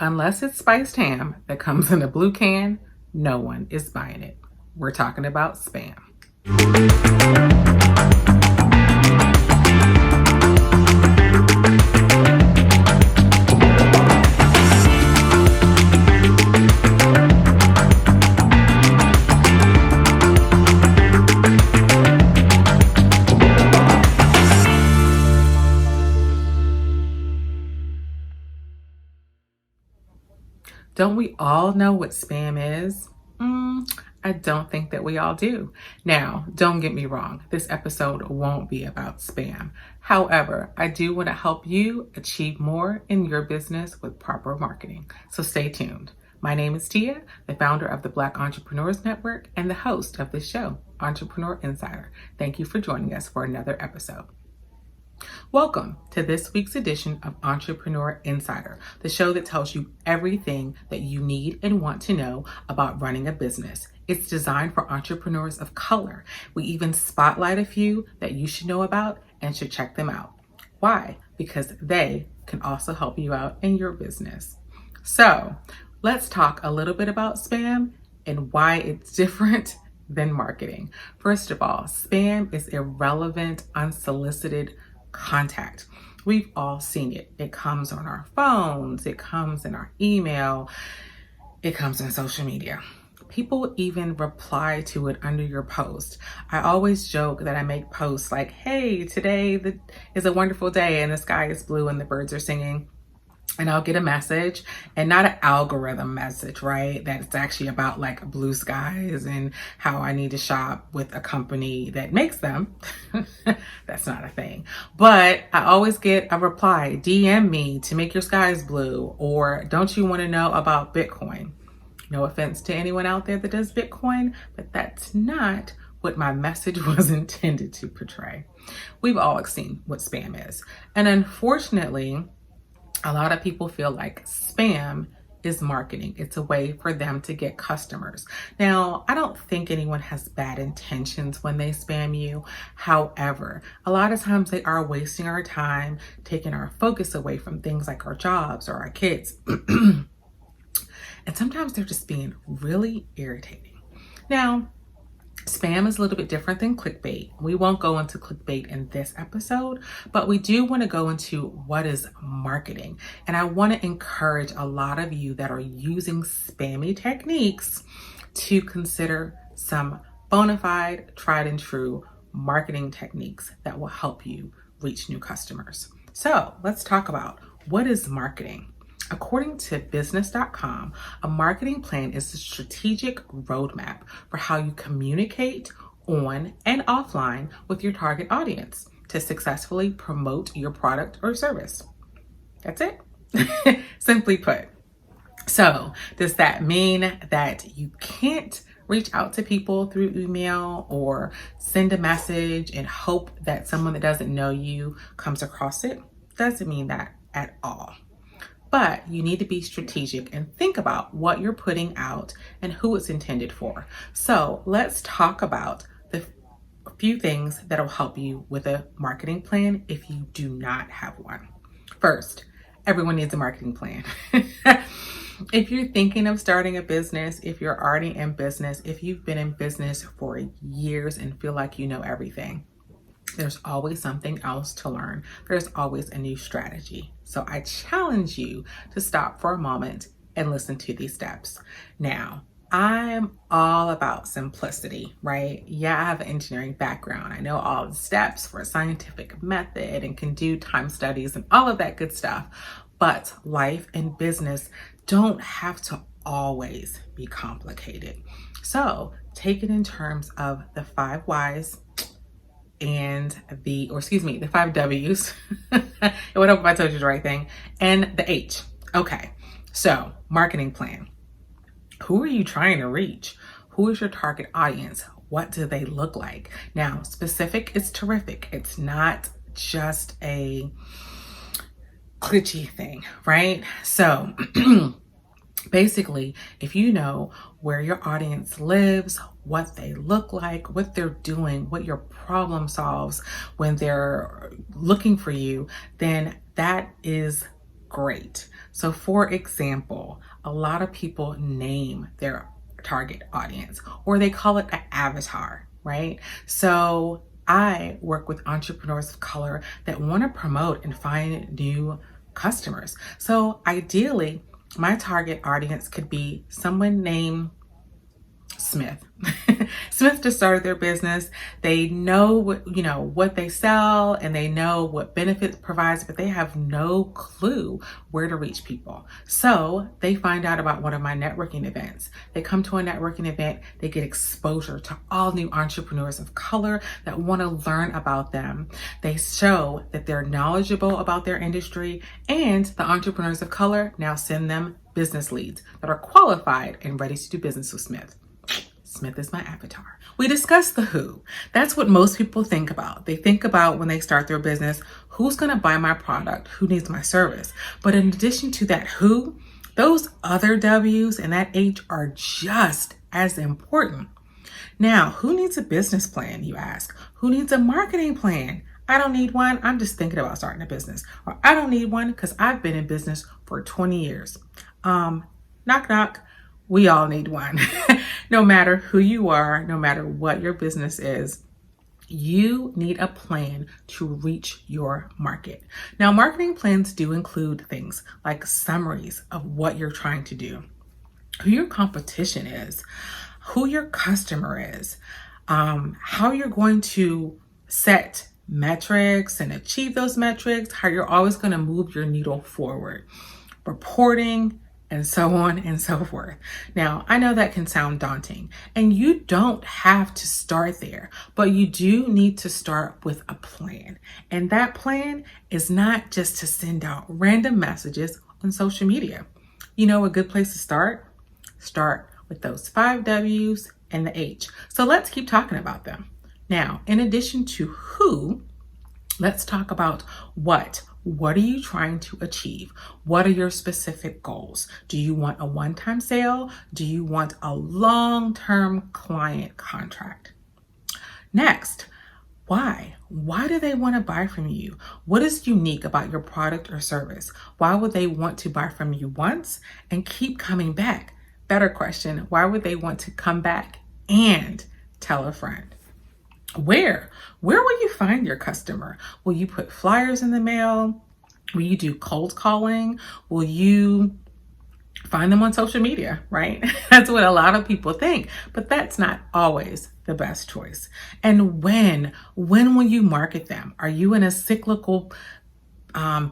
Unless it's spiced ham that comes in a blue can, no one is buying it. We're talking about spam. Don't we all know what spam is? I don't think that we all do. Now, don't get me wrong, this episode won't be about spam. However, I do want to help you achieve more in your business with proper marketing. So stay tuned. My name is Tia, the founder of the Black Entrepreneurs Network and the host of this show, Entrepreneur Insider. Thank you for joining us for another episode. Welcome to this week's edition of Entrepreneur Insider, the show that tells you everything that you need and want to know about running a business. It's designed for entrepreneurs of color. We even spotlight a few that you should know about and should check them out. Why? Because they can also help you out in your business. So let's talk a little bit about spam and why it's different than marketing. First of all, spam is irrelevant, unsolicited contact. We've all seen it. It comes on our phones, it comes in our email, it comes in social media. People even reply to it under your post. I always joke that I make posts like, hey, today is a wonderful day and the sky is blue and the birds are singing. And I'll get a message, and not an algorithm message, right? That's actually about like blue skies and how I need to shop with a company that makes them. That's not a thing. But I always get a reply, DM me to make your skies blue, or don't you want to know about Bitcoin? No offense to anyone out there that does Bitcoin, but that's not what my message was intended to portray. We've all seen what spam is. And unfortunately, a lot of people feel like spam is marketing. It's a way for them to get customers. Now, I don't think anyone has bad intentions when they spam you. However, a lot of times they are wasting our time, taking our focus away from things like our jobs or our kids. And sometimes they're just being really irritating. Now, spam is a little bit different than clickbait. We won't go into clickbait in this episode, but we do want to go into what is marketing. And I want to encourage a lot of you that are using spammy techniques to consider some bona fide, tried and true marketing techniques that will help you reach new customers. So let's talk about what is marketing. According to business.com, a marketing plan is a strategic roadmap for how you communicate on and offline with your target audience to successfully promote your product or service. That's it. Simply put. So, does that mean that you can't reach out to people through email or send a message and hope that someone that doesn't know you comes across it? Doesn't mean that at all. But you need to be strategic and think about what you're putting out and who it's intended for. So let's talk about the few things that will help you with a marketing plan if you do not have one. First, everyone needs a marketing plan. If you're thinking of starting a business, if you're already in business, if you've been in business for years and feel like you know everything, there's always something else to learn. There's always a new strategy. So I challenge you to stop for a moment and listen to these steps. Now, I'm all about simplicity, right? Yeah, I have an engineering background. I know all the steps for a scientific method and can do time studies and all of that good stuff. But life and business don't have to always be complicated. So take it in terms of the 5 whys and the 5 W's. It would help if I told you the right thing. And the H. Okay, so marketing plan. Who are you trying to reach? Who is your target audience? What do they look like? Now, specific is terrific. It's not just a glitchy thing, right? So basically, if you know where your audience lives, what they look like, what they're doing, what your problem solves when they're looking for you, then that is Great. So, for example, a lot of people name their target audience or they call it an avatar, right? So, I work with entrepreneurs of color that want to promote and find new customers. So, ideally, my target audience could be someone named Smith. Smith just started their business. They know what they sell and they know what benefits provides, but they have no clue where to reach people. So they find out about one of my networking events. They come to a networking event, they get exposure to all new entrepreneurs of color that want to learn about them. They show that they're knowledgeable about their industry, and the entrepreneurs of color now send them business leads that are qualified and ready to do business with Smith. Smith is my avatar. We discussed the who. That's what most people think about. They think about when they start their business, who's going to buy my product? Who needs my service? But in addition to that who, those other W's and that H are just as important. Now, who needs a business plan, you ask? Who needs a marketing plan? I don't need one. I'm just thinking about starting a business. Or I don't need one because I've been in business for 20 years. Knock, knock. We all need one. No matter who you are, no matter what your business is, you need a plan to reach your market. Now, marketing plans do include things like summaries of what you're trying to do, who your competition is, who your customer is, how you're going to set metrics and achieve those metrics, how you're always going to move your needle forward, reporting, and so on and so forth. Now, I know that can sound daunting, and you don't have to start there, but you do need to start with a plan. And that plan is not just to send out random messages on social media. You know, a good place to start? Start with those 5 W's and the H. So let's keep talking about them. Now, in addition to who, let's talk about what. What are you trying to achieve? What are your specific goals? Do you want a one-time sale? Do you want a long-term client contract? Next, why? Why do they want to buy from you? What is unique about your product or service? Why would they want to buy from you once and keep coming back? Better question, why would they want to come back and tell a friend? Where will you find your customer? Will you put flyers in the mail? Will you do cold calling? Will you find them on social media, right? That's what a lot of people think, but that's not always the best choice. And when will you market them? Are you in a cyclical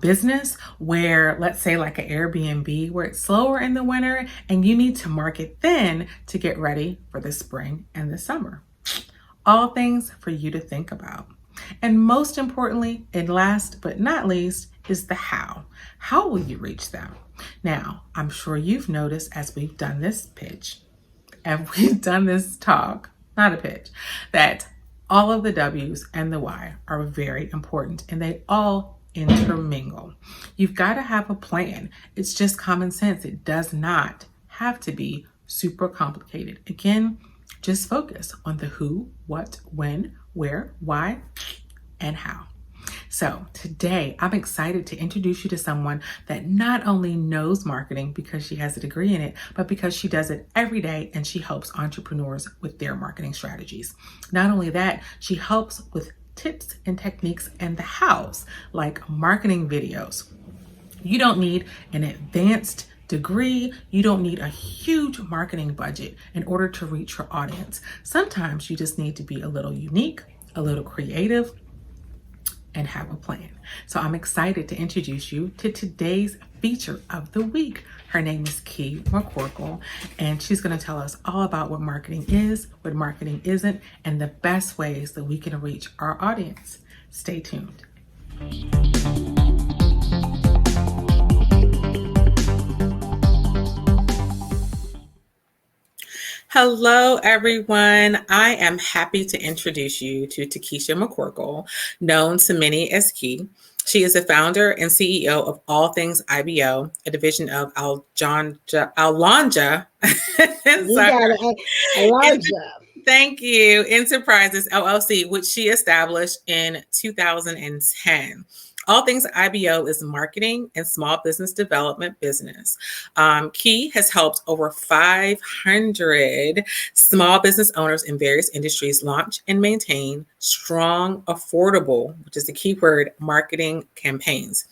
business where, let's say like an Airbnb, where it's slower in the winter and you need to market then to get ready for the spring and the summer? All things for you to think about. And most importantly, and last but not least, is the how. How will you reach them? Now, I'm sure you've noticed as we've done this pitch and we've done this talk, not a pitch, that all of the W's and the Y are very important and they all intermingle. You've got to have a plan. It's just common sense. It does not have to be super complicated. Again, just focus on the who, what, when, where, why, and how. So today, I'm excited to introduce you to someone that not only knows marketing because she has a degree in it, but because she does it every day and she helps entrepreneurs with their marketing strategies. Not only that, she helps with tips and techniques and the hows, like marketing videos. You don't need an advanced degree. You don't need a huge marketing budget in order to reach your audience. Sometimes you just need to be a little unique, a little creative, and have a plan. So I'm excited to introduce you to today's feature of the week. Her name is McCorkle, and she's going to tell us all about what marketing is, what marketing isn't, and the best ways that we can reach our audience. Stay tuned. Hello, everyone. I am happy to introduce you to Takisha McCorkle, known to many as Key. She is the founder and CEO of All Things IBO, a division of Alonja. You got it, Alonja. Thank you. Enterprises LLC, which she established in 2010. All Things IBO is marketing and small business development business. Key has helped over 500 small business owners in various industries launch and maintain strong, affordable, which is the key word, marketing campaigns.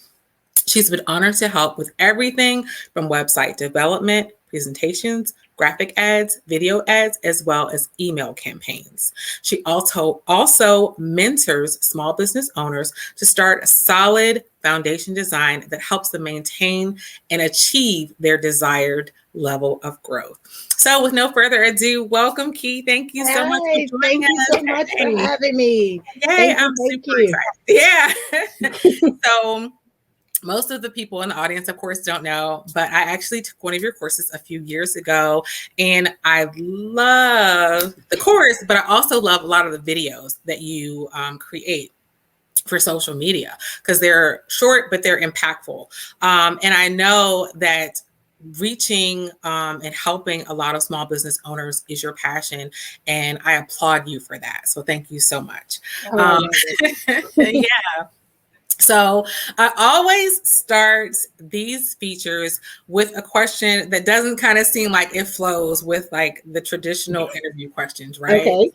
She's been honored to help with everything from website development, presentations, graphic ads, video ads, as well as email campaigns. She also mentors small business owners to start a solid foundation design that helps them maintain and achieve their desired level of growth. So with no further ado, welcome, Key. Thank you so much for joining Thank you us. so much for having me. Yay, I'm Thank super you. excited. Yeah. So most of the people in the audience, of course, don't know, but I actually took one of your courses a few years ago, and I love the course, but I also love a lot of the videos that you create for social media because they're short, but they're impactful. And I know that reaching and helping a lot of small business owners is your passion, and I applaud you for that. So thank you so much. Yeah. So I always start these features with a question that doesn't kind of seem like it flows with like the traditional interview questions, right? Okay.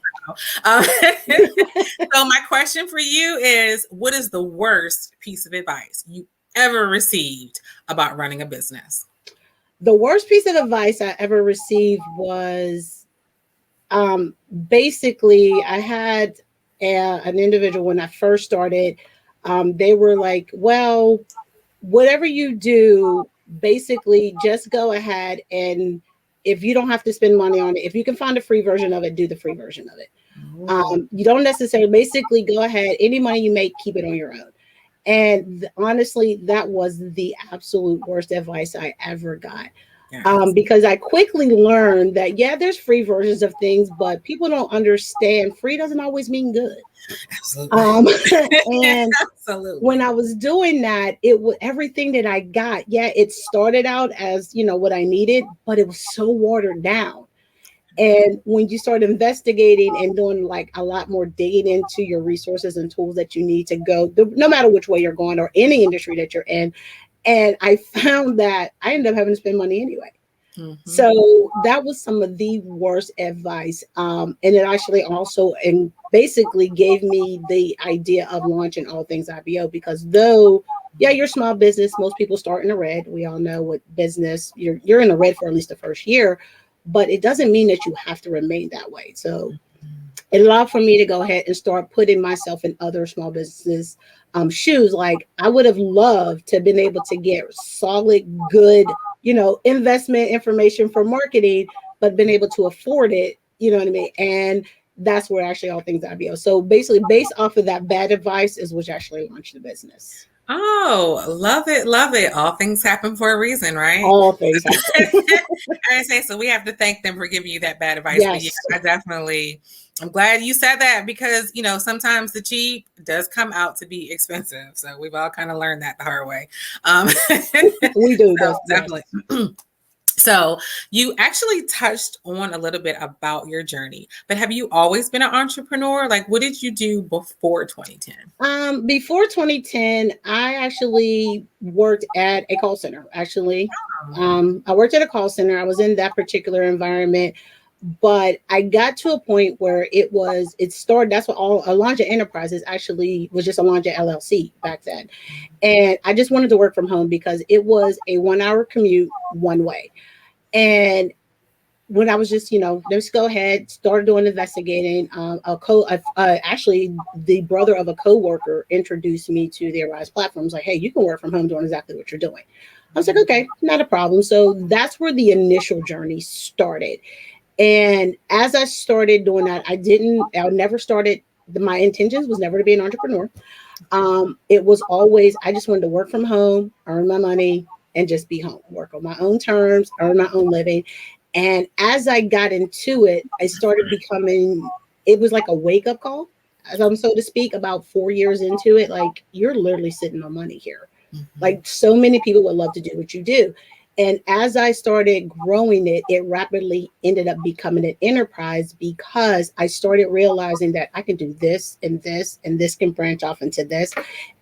So my question for you is, what is the worst piece of advice you ever received about running a business? The worst piece of advice I ever received was basically I had an individual when I first started. They were like, well, whatever you do, basically just go ahead, and if you don't have to spend money on it, if you can find a free version of it, do the free version of it. You don't necessarily, basically go ahead, any money you make, keep it on your own. And honestly, that was the absolute worst advice I ever got. Because I quickly learned that, yeah, there's free versions of things, but people don't understand free doesn't always mean good. And Absolutely. When I was doing that, it was everything that I got. Yeah, it started out as, what I needed, but it was so watered down. And when you start investigating and doing like a lot more digging into your resources and tools that you need to go, no matter which way you're going or any industry that you're in, and I found that I ended up having to spend money anyway. Mm-hmm. So that was some of the worst advice. And it actually also and basically gave me the idea of launching All Things IBO, because though, yeah, you're small business, most people start in the red. We all know what business, you're in the red for at least the first year, but it doesn't mean that you have to remain that way. So it allowed for me to go ahead and start putting myself in other small businesses shoes. Like I would have loved to have been able to get solid, good, investment information for marketing, but been able to afford it, you know what I mean? And that's where actually All Things IBO. So basically based off of that bad advice is which actually launched the business. Oh, love it, love it. All things happen for a reason, right? All things happen. I say, so we have to thank them for giving you that bad advice. Yes. But yeah, I'm glad you said that, because, sometimes the cheap does come out to be expensive. So we've all kind of learned that the hard way. We do. So definitely. So you actually touched on a little bit about your journey, but have you always been an entrepreneur? Like, what did you do before 2010? Before 2010, I actually worked at a call center. Actually, I worked at a call center. I was in that particular environment, but I got to a point where it started. That's what all Alonja Enterprises actually was, just Alonja LLC back then. And I just wanted to work from home because it was a 1-hour commute one way. And when I was just, let's go ahead, started doing investigating. Actually, the brother of a coworker introduced me to the Arise platform. Like, hey, you can work from home doing exactly what you're doing. I was like, okay, not a problem. So that's where the initial journey started. And as I started doing that, I never started. My intentions was never to be an entrepreneur. It was always, I just wanted to work from home, earn my money, and just be home, work on my own terms, earn my own living. And as I got into it, I started it was like a wake up call, so to speak, about 4 years into it. Like, you're literally sitting on money here. Mm-hmm. Like, so many people would love to do what you do. And as I started growing it, it rapidly ended up becoming an enterprise, because I started realizing that I can do this and this, and this can branch off into this.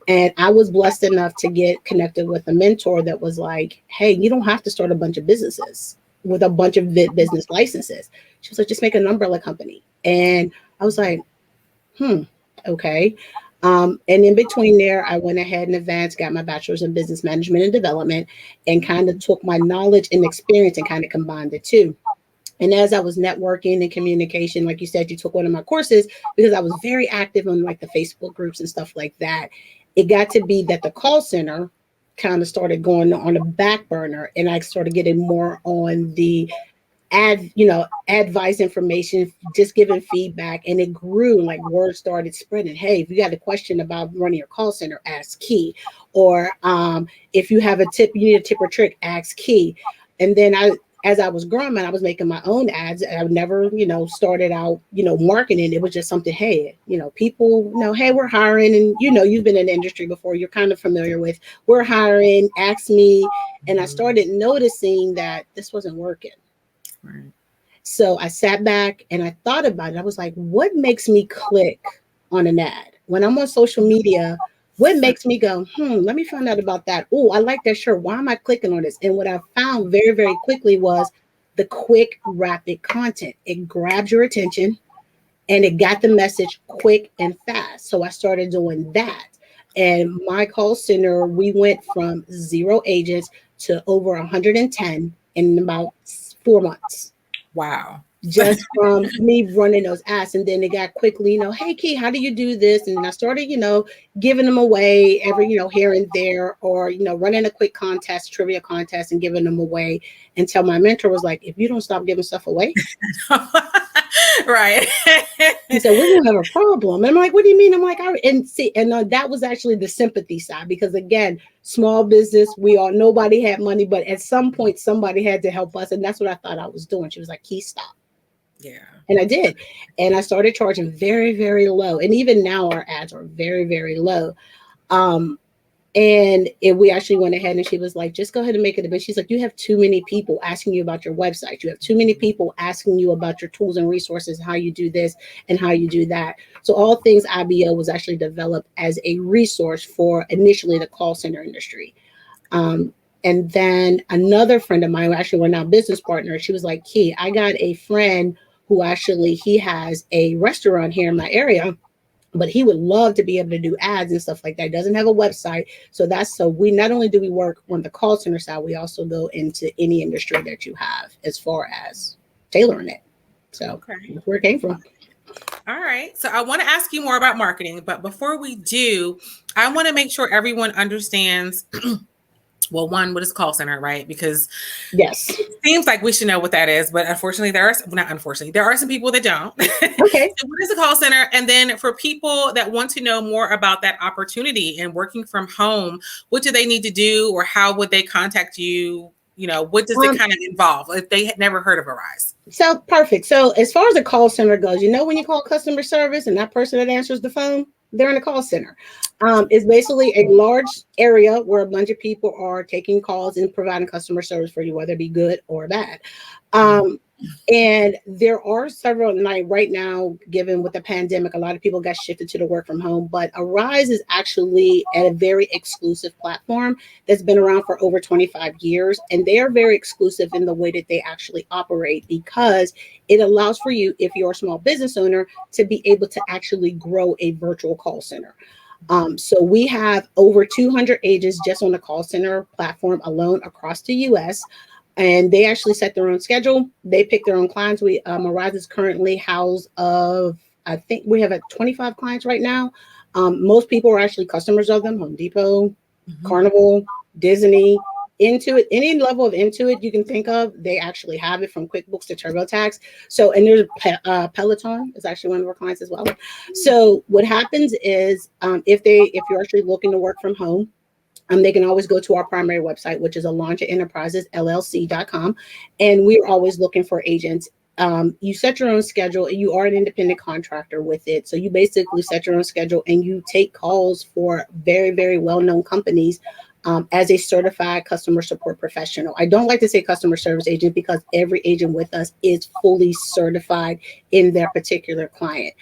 And I was blessed enough to get connected with a mentor that was like, hey, you don't have to start a bunch of businesses with a bunch of business licenses. She was like, just make an umbrella company. And I was like, okay. And in between there, I went ahead and advanced, got my bachelor's in business management and development, and kind of took my knowledge and experience and kind of combined the two. And as I was networking and communication, like you said, you took one of my courses because I was very active on like the Facebook groups and stuff like that. It got to be that the call center kind of started going on the back burner, and I started getting more on the advice information, just giving feedback, and it grew. Like word started spreading. Hey, if you got a question about running your call center, ask Key. Or if you have a tip, you need a tip or trick, ask Key. And then as I was growing, I was making my own ads. I never, started out, marketing. It was just something, hey, people know, hey, we're hiring. And, you've been in the industry before. You're kind of familiar with, we're hiring, ask me. And I started noticing that this wasn't working. Right. So I sat back and I thought about it. I was like, what makes me click on an ad? When I'm on social media, what makes me go, let me find out about that. Oh, I like that shirt. Why am I clicking on this? And what I found very, very quickly was the quick, rapid content. It grabs your attention and it got the message quick and fast. So I started doing that. And my call center, we went from 0 agents to over 110 in about 4 months. Wow. Just from me running those ads. And then it got quickly, hey, Key, how do you do this? And then I started, giving them away every, here and there, or, running a quick contest, trivia contest, and giving them away until my mentor was like, if you don't stop giving stuff away. Right. He said, we're going to have a problem. And I'm like, what do you mean? I'm like, that was actually the sympathy side, because again, small business, nobody had money, but at some point somebody had to help us. And that's what I thought I was doing. She was like, Key, stop. Yeah. And I did. And I started charging very, very low. And even now our ads are very, very low. We actually went ahead and she was like, just go ahead and make it a bit. She's like, you have too many people asking you about your website. You have too many people asking you about your tools and resources, how you do this and how you do that. So All Things IBO was actually developed as a resource for initially the call center industry. And then another friend of mine, who actually we're now business partners, she was like, Key, I got a friend who actually, he has a restaurant here in my area, but he would love to be able to do ads and stuff like that. He doesn't have a website. So we not only do we work on the call center side, we also go into any industry that you have as far as tailoring it. So That's where it came from. All right. So I want to ask you more about marketing, but before we do, I want to make sure everyone understands well, one, what is a call center, right? Because yes, it seems like we should know what that is, but unfortunately, there are some people that don't. Okay. So what is a call center? And then for people that want to know more about that opportunity and working from home, what do they need to do, or how would they contact you? What does it kind of involve if they had never heard of Arise? So perfect. So as far as the call center goes, when you call customer service and that person that answers the phone, they're in a call center. It's basically a large area where a bunch of people are taking calls and providing customer service for you, whether it be good or bad. And there are several, like right now, given with the pandemic, a lot of people got shifted to the work from home, but Arise is actually a very exclusive platform that's been around for over 25 years. And they are very exclusive in the way that they actually operate, because it allows for you, if you're a small business owner, to be able to actually grow a virtual call center. So we have over 200 agents just on the call center platform alone across the US. And they actually set their own schedule. They pick their own clients. Arise is currently housed of, I think we have 25 clients right now. Most people are actually customers of them: Home Depot, Carnival, Disney, Intuit, any level of Intuit you can think of. They actually have it, from QuickBooks to TurboTax. So, and there's Peloton is actually one of our clients as well. So what happens is, if you're actually looking to work from home, they can always go to our primary website, which is Alonja Enterprises LLC.com. And we're always looking for agents. You set your own schedule. You are an independent contractor with it. So you basically set your own schedule and you take calls for very, very well-known companies as a certified customer support professional. I don't like to say customer service agent, because every agent with us is fully certified in their particular client.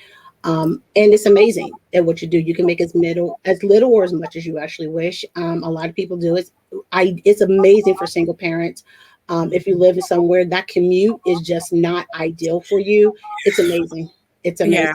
And it's amazing at what you do. You can make as little or as much as you actually wish. A lot of people do it. It's amazing for single parents. If you live in somewhere that commute is just not ideal for you, it's amazing. It's Yeah, amazing.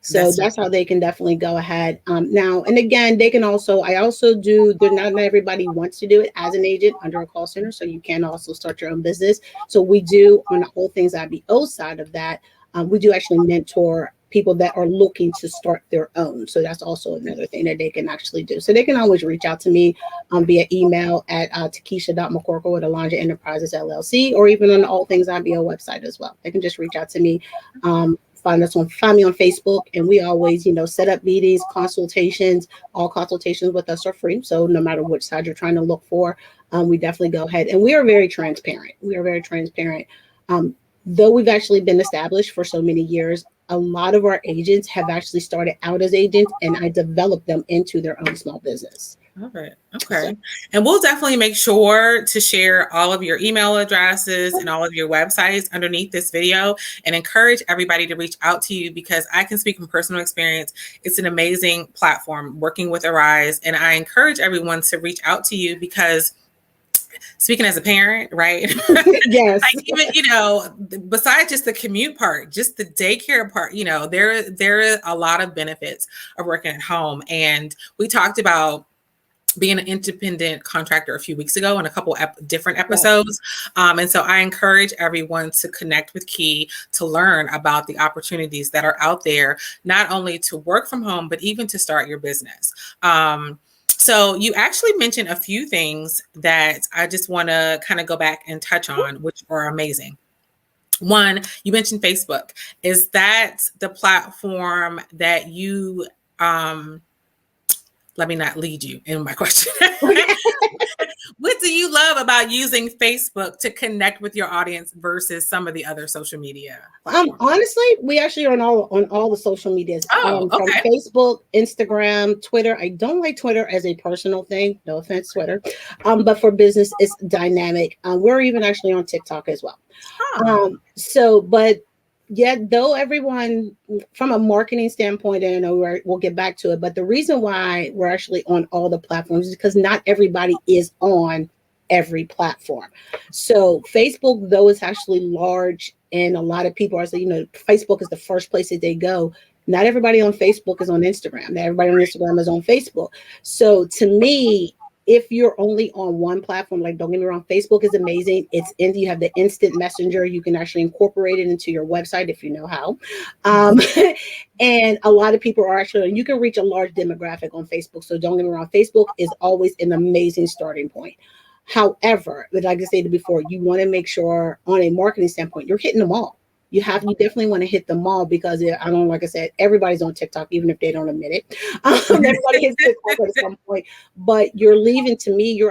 So that's that's how they can definitely go ahead. Now, and again, they can also, I also do, not everybody wants to do it as an agent under a call center. So you can also start your own business. So we do on the whole things IBO side of that. We do actually mentor people that are looking to start their own. So that's also another thing that they can actually do. So they can always reach out to me via email at Takisha.McCorkle at Alonja Enterprises LLC, or even on the All Things IBO website as well. They can just reach out to me. Find me on Facebook, and we always, set up meetings, consultations. All consultations with us are free. So no matter which side you're trying to look for, we definitely go ahead. And we are very transparent. We are very transparent. Though we've actually been established for so many years, a lot of our agents have actually started out as agents, and I developed them into their own small business. Love it. So, Okay. And we'll definitely make sure to share all of your email addresses and all of your websites underneath this video, and encourage everybody to reach out to you, because I can speak from personal experience. It's an amazing platform working with Arise. And I encourage everyone to reach out to you because, speaking as a parent, right? yes. Like, even, besides just the commute part, just the daycare part, there are a lot of benefits of working at home. And we talked about being an independent contractor a few weeks ago in a couple different episodes. And so I encourage everyone to connect with Key to learn about the opportunities that are out there, not only to work from home, but even to start your business. So you actually mentioned a few things that I just want to kind of go back and touch on, which are amazing. One, you mentioned Facebook. Is that the platform that you, let me not lead you in my question. What do you love about using Facebook to connect with your audience versus some of the other social media platforms? Honestly, we actually are on all the social medias. Oh, From okay. Facebook, Instagram, Twitter. I don't like Twitter as a personal thing. No offense, Twitter. But for business, it's dynamic. We're even actually on TikTok as well. Oh. But yet, though everyone, from a marketing standpoint, and I know we'll get back to it, but the reason why we're actually on all the platforms is because not everybody is on every platform. So Facebook, though, is actually large, and a lot of people are saying, Facebook is the first place that they go. Not everybody on Facebook is on Instagram. Not everybody on Instagram is on Facebook. So to me, if you're only on one platform, like, don't get me wrong, Facebook is amazing. You have the instant messenger. You can actually incorporate it into your website if you know how. And a lot of people are actually, you can reach a large demographic on Facebook. So don't get me wrong, Facebook is always an amazing starting point. However, like I said before, you want to make sure on a marketing standpoint, you're hitting them all. You definitely want to hit them all, because like I said, everybody's on TikTok, even if they don't admit it. Everybody hits TikTok at some point, but you're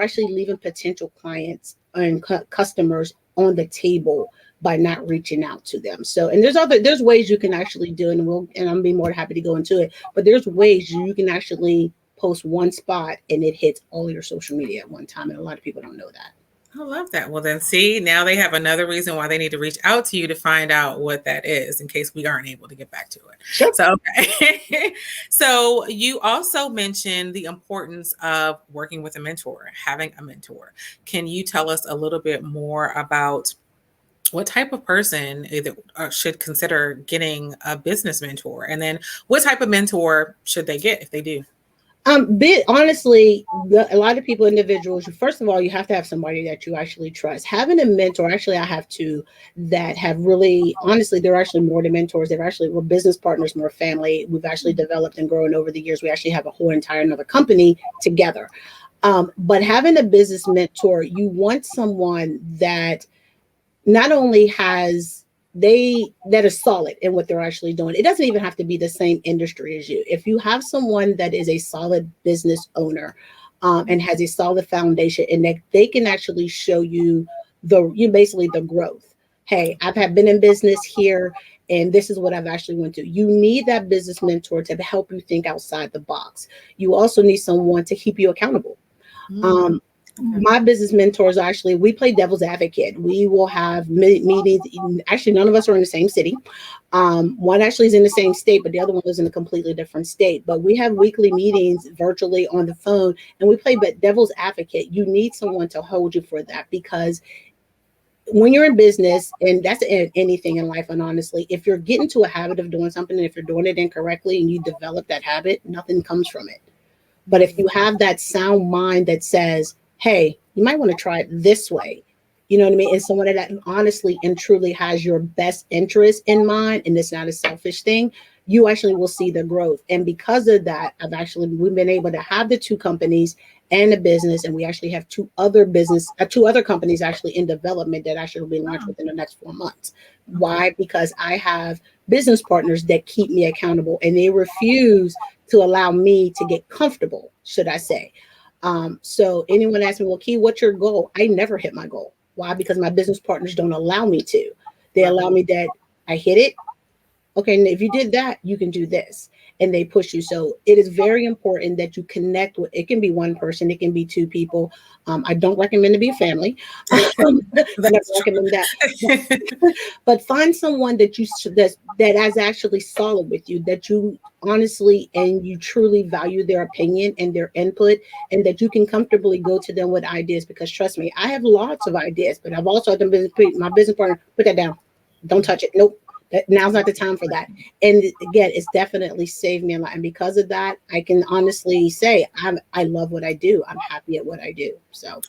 actually leaving potential clients and customers on the table by not reaching out to them. So, and there's ways you can actually do it, and I'm being more than happy to go into it, but there's ways you can actually post one spot and it hits all your social media at one time. And a lot of people don't know that. I love that. Well, then see, now they have another reason why they need to reach out to you to find out what that is, in case we aren't able to get back to it. Sure. So, okay. So you also mentioned the importance of working with a mentor, having a mentor. Can you tell us a little bit more about what type of person should consider getting a business mentor? And then what type of mentor should they get if they do? Honestly, a lot of individuals, first of all, you have to have somebody that you actually trust. Having a mentor, actually, I have two that have really, honestly, they're actually more than mentors. We're business partners, more family. We've actually developed and grown over the years. We actually have a whole entire another company together. But having a business mentor, you want someone that not only that is solid in what they're actually doing. It doesn't even have to be the same industry as you. If you have someone that is a solid business owner, and has a solid foundation, and that they can actually show you basically the growth. Hey, been in business here, and this is what I've actually went to. You need that business mentor to help you think outside the box. You also need someone to keep you accountable. My business mentors, actually, we play devil's advocate. We will have meetings. Actually, none of us are in the same city. One actually is in the same state, but the other one is in a completely different state. But we have weekly meetings virtually on the phone, and we play devil's advocate. You need someone to hold you for that, because when you're in business, and that's in anything in life, and honestly, if you're getting to a habit of doing something, and if you're doing it incorrectly and you develop that habit, nothing comes from it. But if you have that sound mind that says, hey, you might want to try it this way, you know what I mean? And someone that honestly and truly has your best interest in mind, and it's not a selfish thing, you actually will see the growth. And because of that, we've been able to have the two companies and a business, and we actually have two other companies actually in development that actually will be launched within the next 4 months. Why? Because I have business partners that keep me accountable, and they refuse to allow me to get comfortable, should I say. So anyone asks me, well, Key, what's your goal? I never hit my goal. Why? Because my business partners don't allow me to. They allow me that I hit it. Okay, and if you did that, you can do this. And they push you. So it is very important that you connect with, it can be one person, it can be two people. I don't recommend to be a family. I never recommend that. But find someone that that is actually solid with you, that you honestly and you truly value their opinion and their input, and that you can comfortably go to them with ideas. Because trust me, I have lots of ideas, but I've also had my business partner, put that down. Don't touch it. Nope. Now's not the time for that. And again, it's definitely saved me a lot. And because of that, I can honestly say I love what I do. I'm happy at what I do. So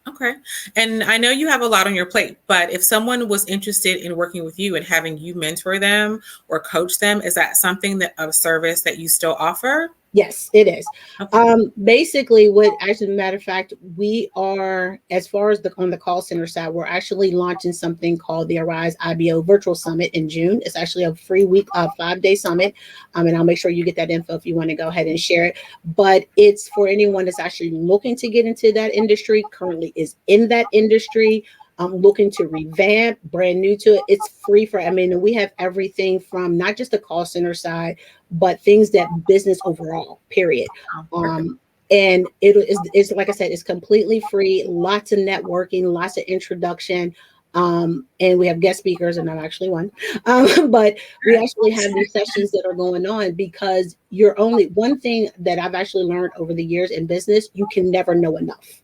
okay. And I know you have a lot on your plate, but if someone was interested in working with you and having you mentor them or coach them, is that something that of service that you still offer? Yes, it is. Okay. Basically, as a matter of fact, we are, as far as on the call center side, we're actually launching something called the Arise IBO Virtual Summit in June. It's actually a free week, 5-day summit. And I'll make sure you get that info if you want to go ahead and share it. But it's for anyone that's actually looking to get into that industry, currently is in that industry, looking to revamp, brand new to it. It's free we have everything from not just the call center side, but things that business overall, period. And it's like I said, it's completely free, lots of networking, lots of introduction. And we have guest speakers, and I'm actually one. But we actually have these sessions that are going on, because one thing that I've actually learned over the years in business, you can never know enough.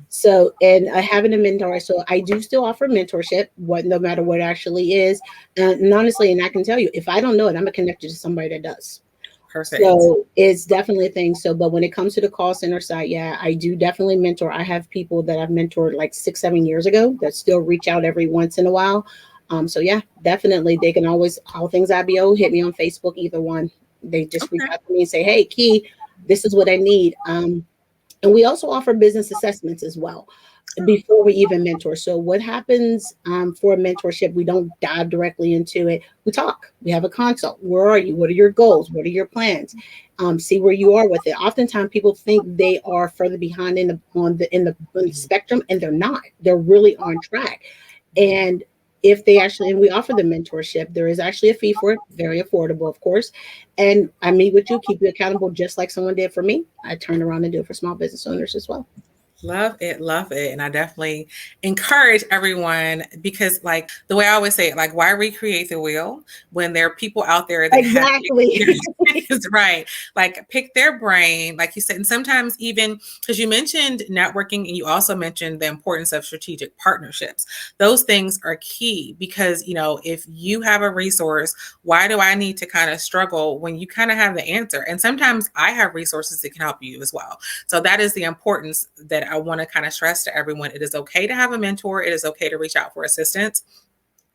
So, and having a mentor, so I do still offer mentorship, no matter what it actually is. And honestly, and I can tell you, if I don't know it, I'm gonna connect you to somebody that does. Perfect. So it's definitely a thing. So, but when it comes to the call center side, yeah, I do definitely mentor. I have people that I've mentored like 6-7 years ago that still reach out every once in a while. So yeah, definitely, they can always, all things IBO, hit me on Facebook, either one. They just reach out to me and say, hey, Key, this is what I need. And we also offer business assessments as well before we even mentor. So what happens for a mentorship, we don't dive directly into it. We talk. We have a consult. Where are you? What are your goals? What are your plans? See where you are with it. Oftentimes people think they are further behind in the spectrum, and they're not. They're really on track. And if they actually, and we offer the mentorship, there is actually a fee for it, very affordable, of course. And I meet with you, keep you accountable, just like someone did for me. I turn around and do it for small business owners as well. Love it, love it. And I definitely encourage everyone, because like the way I always say it, like, why recreate the wheel when there are people out there that exactly have right. Like, pick their brain, like you said. And sometimes even, because you mentioned networking and you also mentioned the importance of strategic partnerships. Those things are key, because, if you have a resource, why do I need to kind of struggle when you kind of have the answer? And sometimes I have resources that can help you as well. So that is the importance that I want to kind of stress to everyone. It is okay to have a mentor. It is okay to reach out for assistance.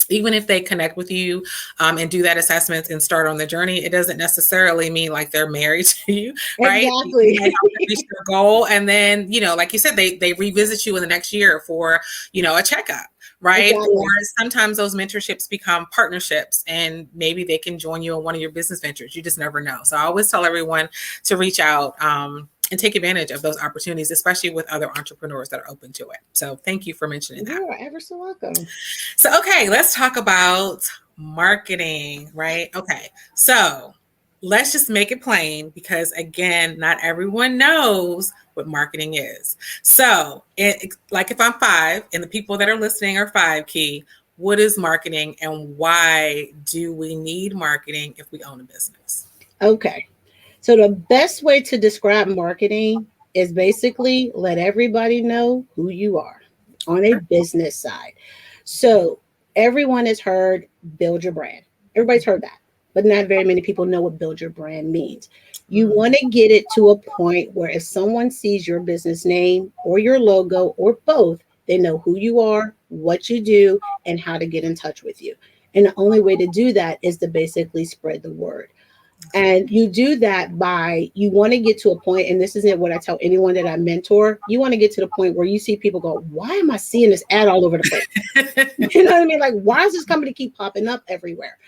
Even if they connect with you and do that assessment and start on the journey, it doesn't necessarily mean like they're married to you, right? Exactly. You reach their goal, and then, like you said, they revisit you in the next year for, a checkup. Right. Exactly. Or sometimes those mentorships become partnerships, and maybe they can join you in one of your business ventures. You just never know. So I always tell everyone to reach out and take advantage of those opportunities, especially with other entrepreneurs that are open to it. So thank you for mentioning that. You're ever so welcome. So, okay, let's talk about marketing, right? Okay. So let's just make it plain, because again, not everyone knows what marketing is. So, like if I'm 5 and the people that are listening are 5, Key, what is marketing and why do we need marketing if we own a business? Okay. So the best way to describe marketing is basically let everybody know who you are on a business side. So everyone has heard build your brand. Everybody's heard that, but not very many people know what build your brand means. You want to get it to a point where if someone sees your business name or your logo or both, they know who you are, what you do, and how to get in touch with you. And the only way to do that is to basically spread the word. And you do that by, you want to get to a point, and this isn't what I tell anyone that I mentor, you want to get to the point where you see people go, why am I seeing this ad all over the place? You know what I mean? Like, why does this company keep popping up everywhere?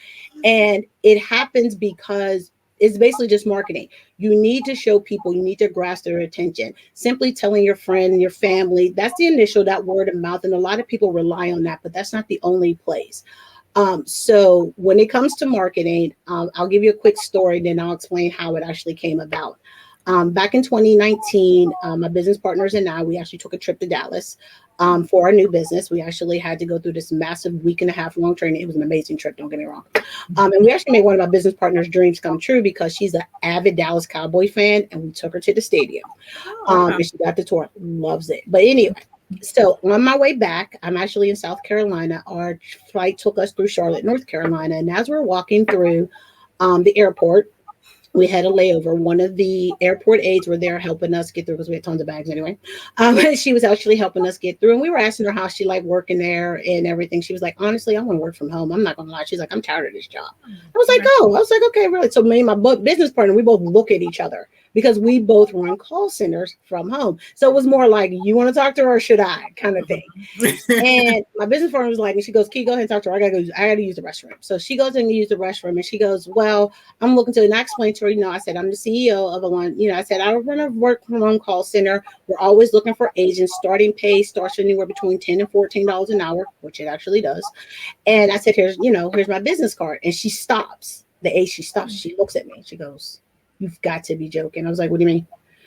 And it happens because it's basically just marketing. You need to show people, you need to grasp their attention. Simply telling your friend and your family, that's the initial, that word of mouth. And a lot of people rely on that, but that's not the only place. So when it comes to marketing, I'll give you a quick story, then I'll explain how it actually came about. Back in 2019, my business partners and I, we actually took a trip to Dallas for our new business. We actually had to go through this massive 1.5 week long training. It was an amazing trip, don't get me wrong. And we actually made one of my business partners' dreams come true because she's an avid Dallas Cowboy fan, and we took her to the stadium. And she got the tour, loves it. But anyway, so on my way back, I'm actually in South Carolina. Our flight took us through Charlotte, North Carolina. And as we're walking through the airport, we had a layover. One of the airport aides were there helping us get through because we had tons of bags anyway. She was actually helping us get through. And we were asking her how she liked working there and everything. She was like, honestly, I want to work from home. I'm not going to lie. She's like, I'm tired of this job. I was like, oh, I was like, okay, really? So me and my business partner, we both look at each other because we both run call centers from home. So it was more like, you want to talk to her or should I kind of thing. And my business partner was like, and she goes, Key, go ahead and talk to her. I gotta use the restroom. So she goes in to use the restroom and she goes, well, I'm looking to, and I explained to her, I said, I'm the CEO of I said, I run a work from home call center. We're always looking for agents. Starting pay starts anywhere between $10 and $14 an hour, which it actually does. And I said, here's my business card. And she stops. She stops. She looks at me. She goes, you've got to be joking. I was like, what do you mean?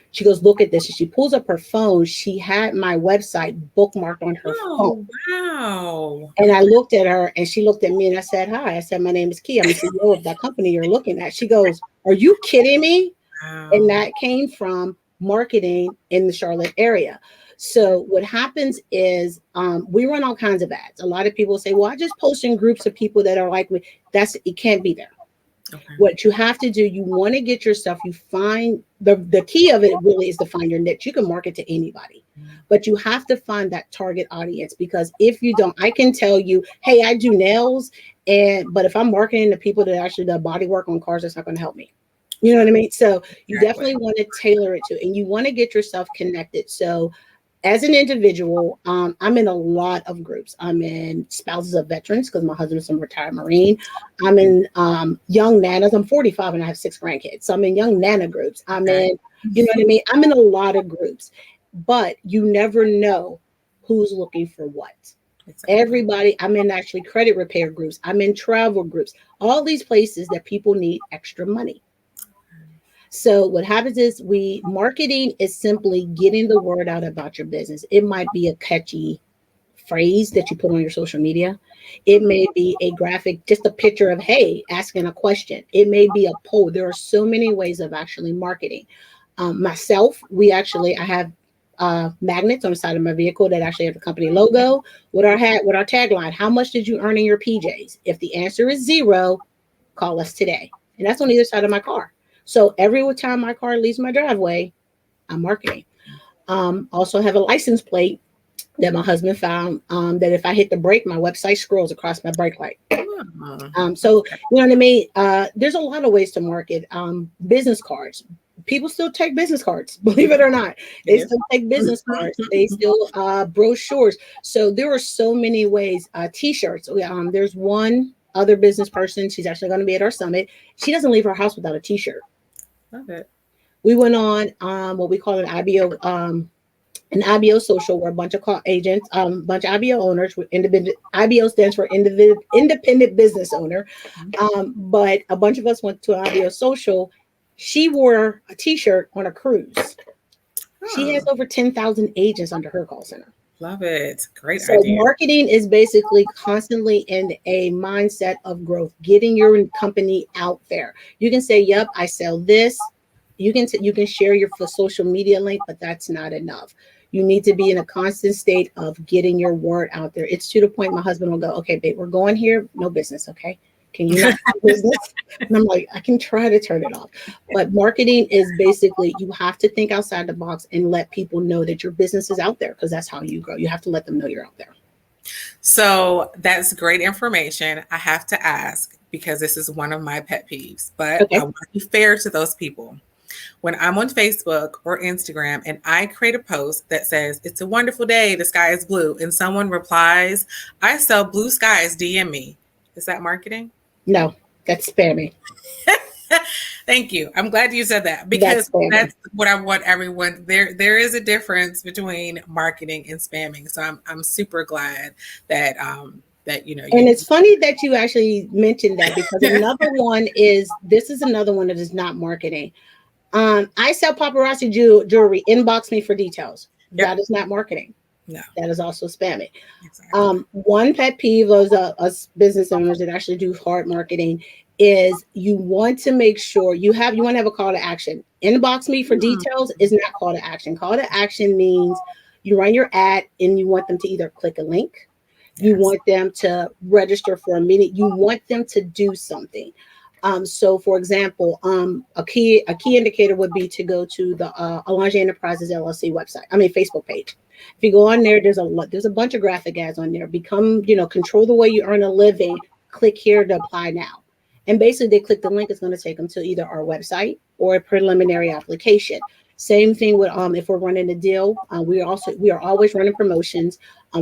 She goes, look at this. And she pulls up her phone. She had my website bookmarked on her phone. Wow. And I looked at her and she looked at me and I said, hi. I said, my name is Key. I'm the CEO of that company you're looking at. She goes, are you kidding me? Wow. And that came from marketing in the Charlotte area. So what happens is we run all kinds of ads. A lot of people say, well, I just post in groups of people that are like me. It can't be there. Okay. What you have to do, you want to get yourself, you find the key of it really is to find your niche. You can market to anybody, but you have to find that target audience, because if you don't, I can tell you, hey, I do nails, but if I'm marketing to people that actually do body work on cars, that's not going to help me. You know what I mean? So you definitely want to tailor it to, and you want to get yourself connected. So as an individual, I'm in a lot of groups. I'm in spouses of veterans because my husband's a retired Marine. I'm in young nanas. I'm 45 and I have 6 grandkids. So I'm in young nana groups. I'm in, you know what I mean? I'm in a lot of groups, but you never know who's looking for what. Exactly. Everybody, I'm in actually credit repair groups. I'm in travel groups, all these places that people need extra money. So what happens is marketing is simply getting the word out about your business. It might be a catchy phrase that you put on your social media. It may be a graphic, just a picture of, hey, asking a question. It may be a poll. There are so many ways of actually marketing. Myself, I have magnets on the side of my vehicle that actually have the company logo with our tagline. How much did you earn in your PJs? If the answer is 0, call us today. And that's on either side of my car. So every time my car leaves my driveway, I'm marketing. Also have a license plate that my husband found that if I hit the brake, my website scrolls across my brake light. So, you know what I mean? There's a lot of ways to market. Business cards. People still take business cards, believe it or not. They still take business cards. They still brochures. So there are so many ways. T-shirts. There's one other business person. She's actually going to be at our summit. She doesn't leave her house without a T-shirt. Love it. We went on what we call an IBO social, where a bunch of agents, bunch of IBO owners. IBO stands for independent business owner. But a bunch of us went to an IBO social. She wore a T-shirt on a cruise. She has over 10,000 agents under her call center. Love it. Great So idea. marketing is basically constantly in a mindset of growth, getting your company out there. You can say, "Yep, I sell this." You can share your social media link, but that's not enough. You need to be in a constant state of getting your word out there. It's to the point my husband will go, "Okay, babe, we're going here. No business, okay? Can you not do business?" And I'm like, I can try to turn it off. But marketing is basically you have to think outside the box and let people know that your business is out there because that's how you grow. You have to let them know you're out there. So that's great information. I have to ask because this is one of my pet peeves, but Okay. I want to be fair to those people. When I'm on Facebook or Instagram and I create a post that says, "It's a wonderful day, the sky is blue," and someone replies, "I sell blue skies, DM me." Is that marketing? No, that's spamming. Thank you. I'm glad you said that That's because spamming. that's what I want everyone. There is a difference between marketing and spamming. So I'm super glad that that And it's funny that you actually mentioned that because another one is this is another one that is not marketing. I sell paparazzi jewelry. Inbox me for details. Yep. That is not marketing. No. That is also spamming. Exactly. One pet peeve of us business owners that actually do hard marketing is you want to make sure you want to have a call to action. Inbox me for details is not call to action. Call to action means you run your ad and you want them to either click a link, you want them to register for a meeting, you want them to do something. So for example, a key indicator would be to go to the Alonja Enterprises LLC website. Facebook page. If you go on there, there's a bunch of graphic ads on there. Control the way you earn a living. Click here to apply now. And basically they click the link, it's going to take them to either our website or a preliminary application. Same thing with if we're running a deal, we are always running promotions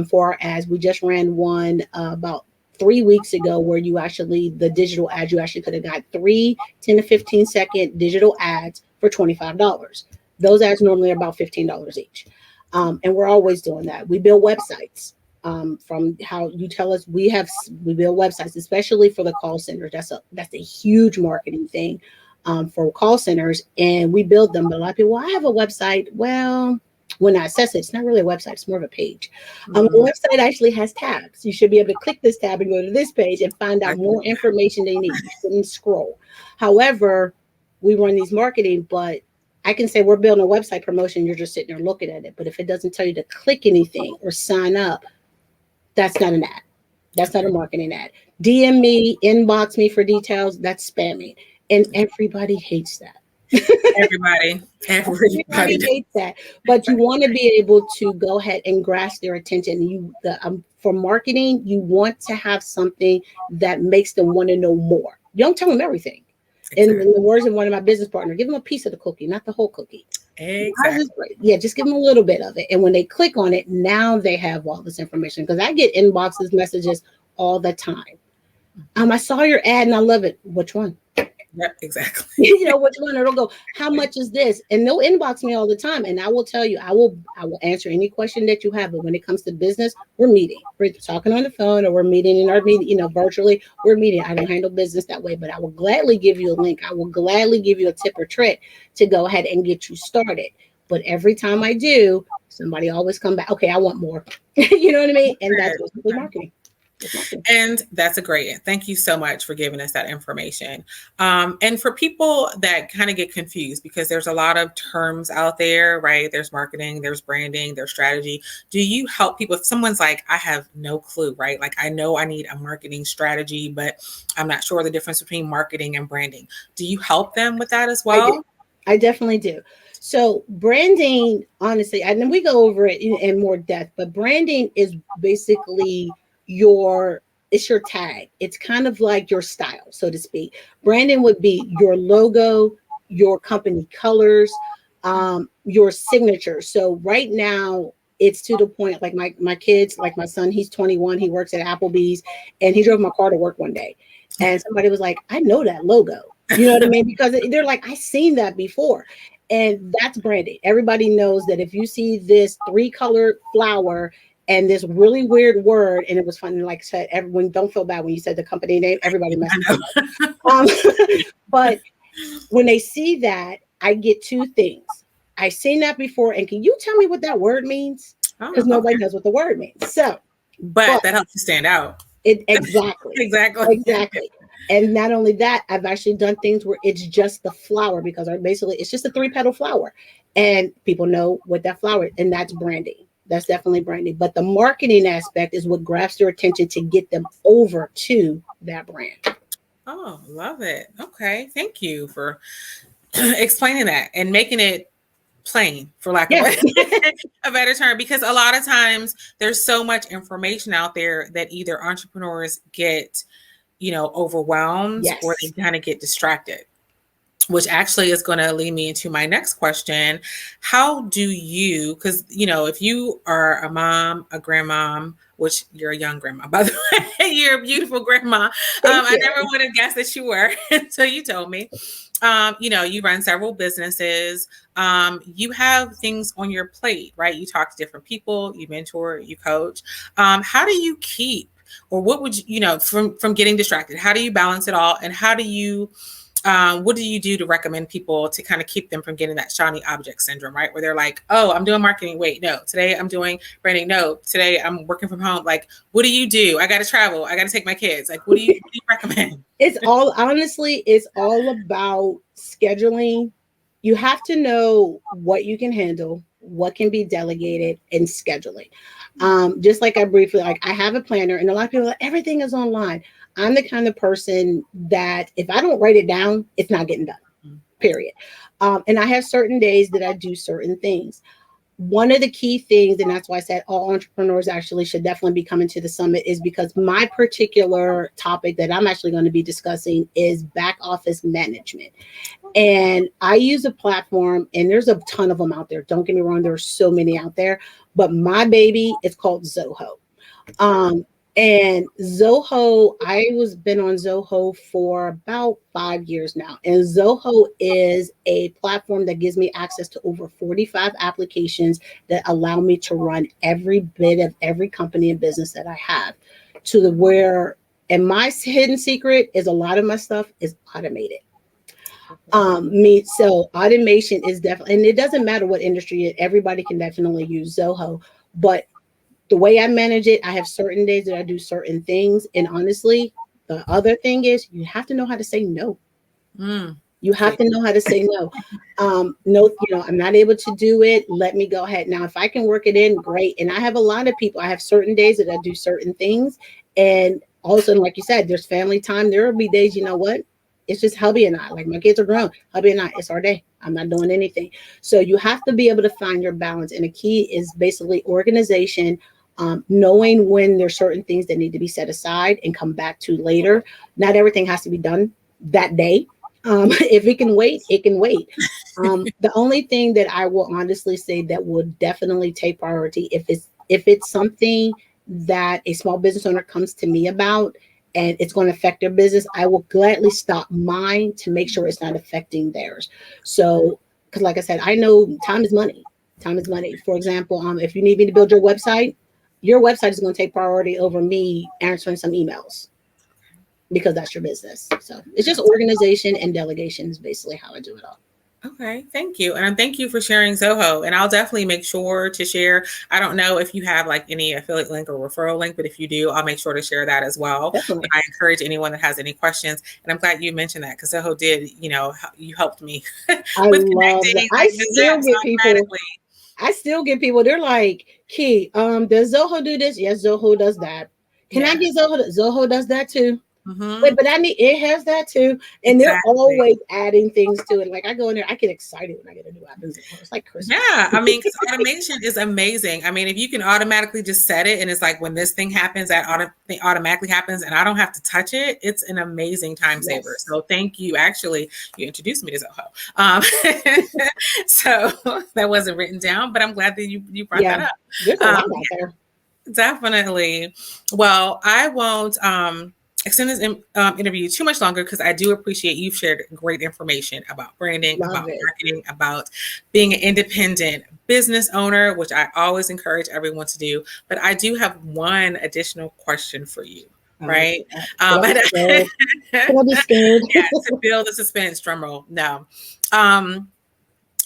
for our ads. We just ran one about 3 weeks ago where the digital ads, you actually could have got 3 10 to 15 second digital ads for $25. Those ads normally are about $15 each. And we're always doing that. We build websites. From how you tell us, we build websites, especially for the call centers. That's a huge marketing thing for call centers, and we build them. But a lot of people, "Well, I have a website." Well, when I assess it, it's not really a website; it's more of a page. The website actually has tabs. You should be able to click this tab and go to this page and find out more information they need. You shouldn't scroll. However, we run these marketing, but I can say we're building a website promotion. You're just sitting there looking at it. But if it doesn't tell you to click anything or sign up, that's not an ad. That's not a marketing ad. DM me, inbox me for details. That's spamming. And everybody hates that. Everybody hates that. But you want to be able to go ahead and grasp their attention. For marketing, you want to have something that makes them want to know more. You don't tell them everything. Exactly. In the words of one of my business partners, give them a piece of the cookie, not the whole cookie. Exactly. Yeah, just give them a little bit of it. And when they click on it, now they have all this information. Because I get inboxes, messages all the time. I saw your ad and I love it. Which one? Yep, exactly. Which one? Or they'll go, "How much is this?" And they'll inbox me all the time. And I will tell you, I will answer any question that you have. But when it comes to business, we're meeting. We're talking on the phone or we're meeting in our meeting, virtually. We're meeting. I don't handle business that way, but I will gladly give you a link. I will gladly give you a tip or trick to go ahead and get you started. But every time I do, somebody always come back. "Okay, I want more." You know what I mean? And that's basically marketing. And that's a great, thank you so much for giving us that information. And for people that kind of get confused, because there's a lot of terms out there, right? There's marketing, there's branding, there's strategy. Do you help people if someone's like, "I have no clue," right? Like, I know I need a marketing strategy, but I'm not sure the difference between marketing and branding. Do you help them with that as well? I definitely do. So branding, honestly, and then we go over it in more depth, but branding is basically it's your tag. It's kind of like your style, so to speak. Branding would be your logo, your company colors, your signature. So right now it's to the point, like my kids, like my son, he's 21, he works at Applebee's, and he drove my car to work one day. And somebody was like, "I know that logo." You know what I mean? Because they're like, "I've seen that before." And that's branding. Everybody knows that if you see this 3-colored flower and this really weird word, and it was funny, like I said, everyone, don't feel bad when you said the company name, everybody messed up. But when they see that, I get 2 things. I seen that before, and can you tell me what that word means? Because nobody knows what the word means. So, but that helps you stand out. Exactly. Exactly. And not only that, I've actually done things where it's just the flower, because basically it's just a 3-petal flower, and people know what that flower is, and that's branding. That's definitely branding. But the marketing aspect is what grabs their attention to get them over to that brand. Oh, love it. Okay. Thank you for explaining that and making it plain, for lack of a better term, because a lot of times there's so much information out there that either entrepreneurs get, overwhelmed, or they kind of get distracted, which actually is going to lead me into my next question. How do you, because, if you are a mom, a grandmom, which you're a young grandma, by the way, you're a beautiful grandma. I never would have guessed that you were until you told me. You run several businesses. You have things on your plate, right? You talk to different people, you mentor, you coach. How do you keep, or what would you, from getting distracted? How do you balance it all? And how do you, what do you do to recommend people to kind of keep them from getting that shiny object syndrome, right? Where they're like, oh, I'm doing marketing. Wait, no, today I'm doing branding. No, today I'm working from home. Like, what do you do? I got to travel. I got to take my kids. Like, what do you recommend? It's all about scheduling. You have to know what you can handle, what can be delegated, and scheduling. Just like I have a planner, and a lot of people are like, everything is online. I'm the kind of person that if I don't write it down, it's not getting done, period. And I have certain days that I do certain things. One of the key things, and that's why I said all entrepreneurs actually should definitely be coming to the summit, is because my particular topic that I'm actually going to be discussing is back office management. And I use a platform, and there's a ton of them out there. Don't get me wrong, there are so many out there, but my baby is called Zoho. And Zoho, I been on Zoho for about 5 years now. And Zoho is a platform that gives me access to over 45 applications that allow me to run every bit of every company and business that I have, and my hidden secret is a lot of my stuff is automated. So automation is definitely, and it doesn't matter what industry, everybody can definitely use Zoho, but the way I manage it, I have certain days that I do certain things. And honestly, the other thing is you have to know how to say no. You have to know how to say no. No, I'm not able to do it. Let me go ahead. Now, if I can work it in, great. And I have a lot of people. I have certain days that I do certain things. And also, like you said, there's family time. There will be days, you know what? It's just hubby and I. Like my kids are grown. Hubby and I, it's our day. I'm not doing anything. So you have to be able to find your balance. And the key is basically organization. Knowing when there's certain things that need to be set aside and come back to later. Not everything has to be done that day. If it can wait, it can wait. The only thing that I will honestly say that would definitely take priority, if it's something that a small business owner comes to me about and it's going to affect their business, I will gladly stop mine to make sure it's not affecting theirs. So, because like I said, I know time is money. Time is money. For example, if you need me to build your website is going to take priority over me answering some emails because that's your business. So it's just organization and delegation is basically how I do it all. Okay, thank you. And thank you for sharing Zoho. And I'll definitely make sure to share. I don't know if you have like any affiliate link or referral link, but if you do, I'll make sure to share that as well. Definitely. And I encourage anyone that has any questions. And I'm glad you mentioned that because Zoho did, you helped me with connecting. I still get people. They're like, Key, does Zoho do this? Yes, Zoho does that. Can I get Zoho? Zoho does that too. Wait, but it has that too. And they're always adding things to it. Like I go in there, I get excited when I get a new app. It's like Christmas. Yeah, I mean, because automation is amazing. I mean, if you can automatically just set it and it's like when this thing happens, that automatically happens and I don't have to touch it, it's an amazing time saver. So thank you. Actually, you introduced me to Zoho. So that wasn't written down, but I'm glad that you brought that up. There's a lot out there. Definitely. Well, I won't extend this interview too much longer because I do appreciate you've shared great information about branding, about marketing, about being an independent business owner, which I always encourage everyone to do. But I do have one additional question for you, right? I'll be scared. Yeah, to build the suspense, drum roll. No.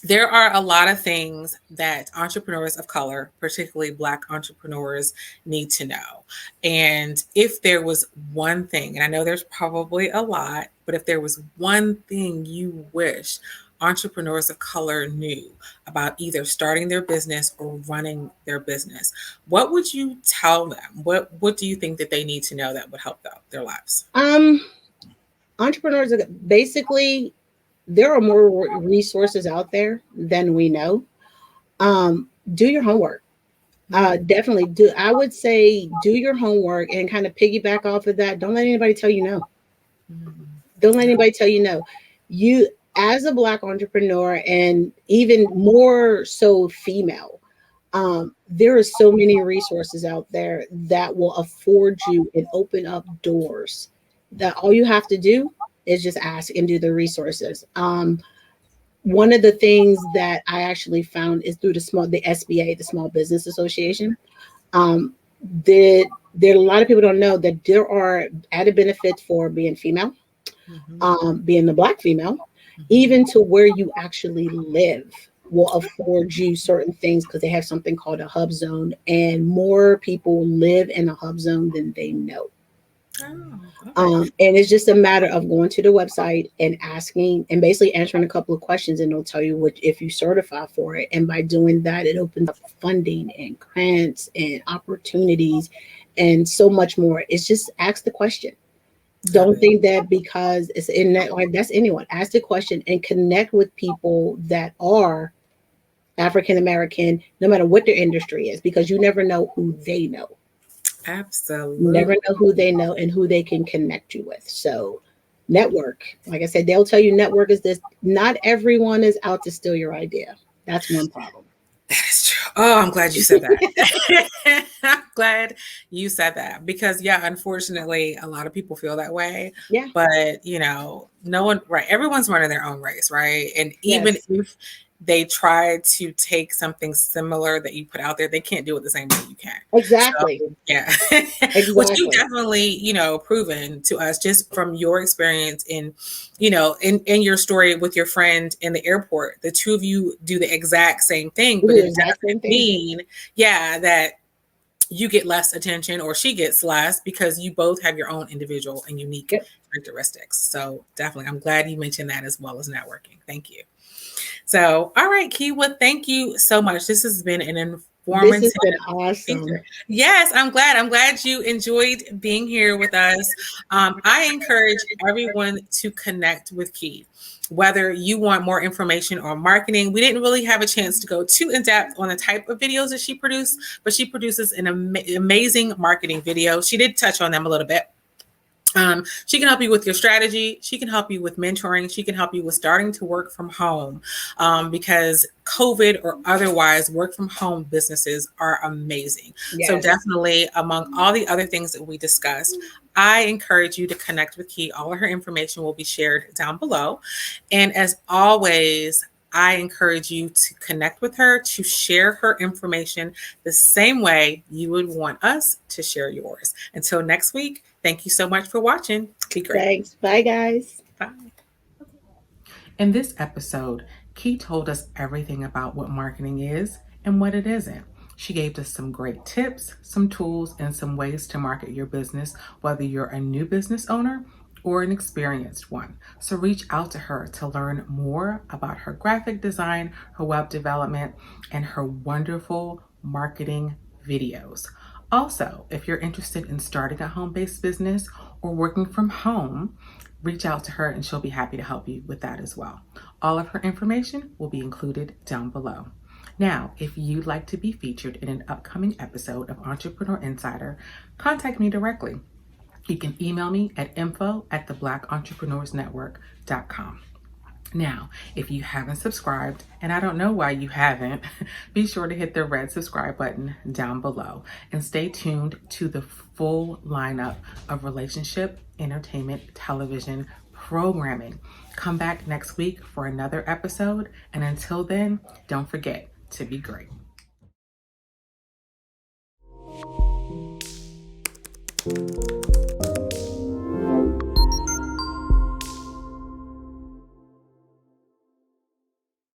there are a lot of things that entrepreneurs of color, particularly Black entrepreneurs, need to know. And if there was one thing, and I know there's probably a lot, but if there was one thing you wish entrepreneurs of color knew about either starting their business or running their business, what would you tell them? What do you think that they need to know that would help their lives? Entrepreneurs are basically, there are more resources out there than we know. Do your homework. Definitely do. I would say do your homework and kind of piggyback off of that. Don't let anybody tell you no. Don't let anybody tell you no. You, as a Black entrepreneur, and even more so female, there are so many resources out there that will afford you and open up doors. That all you have to do is just ask and do the resources. One of the things that I actually found is through the SBA, the Small Business Association. There a lot of people don't know that there are added benefits for being female, being the Black female, even to where you actually live will afford you certain things because they have something called a hub zone, and more people live in a hub zone than they know. And it's just a matter of going to the website and asking and basically answering a couple of questions, and they'll tell you what if you certify for it. And by doing that, it opens up funding and grants and opportunities and so much more. It's just ask the question. Don't think that because it's in that, like, that's anyone. Ask the question and connect with people that are African American, no matter what their industry is, because you never know who they know. Absolutely. You never know who they know and who they can connect you with. So network, like I said, they'll tell you network is this. Not everyone is out to steal your idea. That's one problem. That is true. Oh, I'm glad you said that. I'm glad you said that because, yeah, unfortunately, a lot of people feel that way. Yeah. But, no one, right. Everyone's running their own race, right? And even if they try to take something similar that you put out there, they can't do it the same way you can. Exactly. So, yeah. Exactly. Which you've definitely, proven to us just from your experience in your story with your friend in the airport. The two of you do the exact same thing, but it doesn't mean, that you get less attention or she gets less because you both have your own individual and unique characteristics. So definitely, I'm glad you mentioned that as well as networking. Thank you. So, all right, Kiwa, thank you so much. This has been an informative. This has been awesome. Yes, I'm glad. I'm glad you enjoyed being here with us. I encourage everyone to connect with Key. Whether you want more information on marketing, we didn't really have a chance to go too in depth on the type of videos that she produced, but she produces an amazing marketing video. She did touch on them a little bit. She can help you with your strategy. She can help you with mentoring. She can help you with starting to work from home because COVID or otherwise work from home businesses are amazing. Yes. So definitely among all the other things that we discussed, I encourage you to connect with Key. All of her information will be shared down below. And as always, I encourage you to connect with her, to share her information the same way you would want us to share yours. Until next week, thank you so much for watching. Be great. Thanks. Bye, guys. Bye. In this episode, Key told us everything about what marketing is and what it isn't. She gave us some great tips, some tools, and some ways to market your business, whether you're a new business owner or an experienced one. So reach out to her to learn more about her graphic design, her web development, and her wonderful marketing videos. Also, if you're interested in starting a home-based business or working from home, reach out to her and she'll be happy to help you with that as well. All of her information will be included down below. Now, if you'd like to be featured in an upcoming episode of Entrepreneur Insider, contact me directly. You can email me at info@theblackentrepreneursnetwork.com. Now, if you haven't subscribed, and I don't know why you haven't, be sure to hit the red subscribe button down below and stay tuned to the full lineup of relationship, entertainment, television, programming. Come back next week for another episode, and until then, don't forget to be great.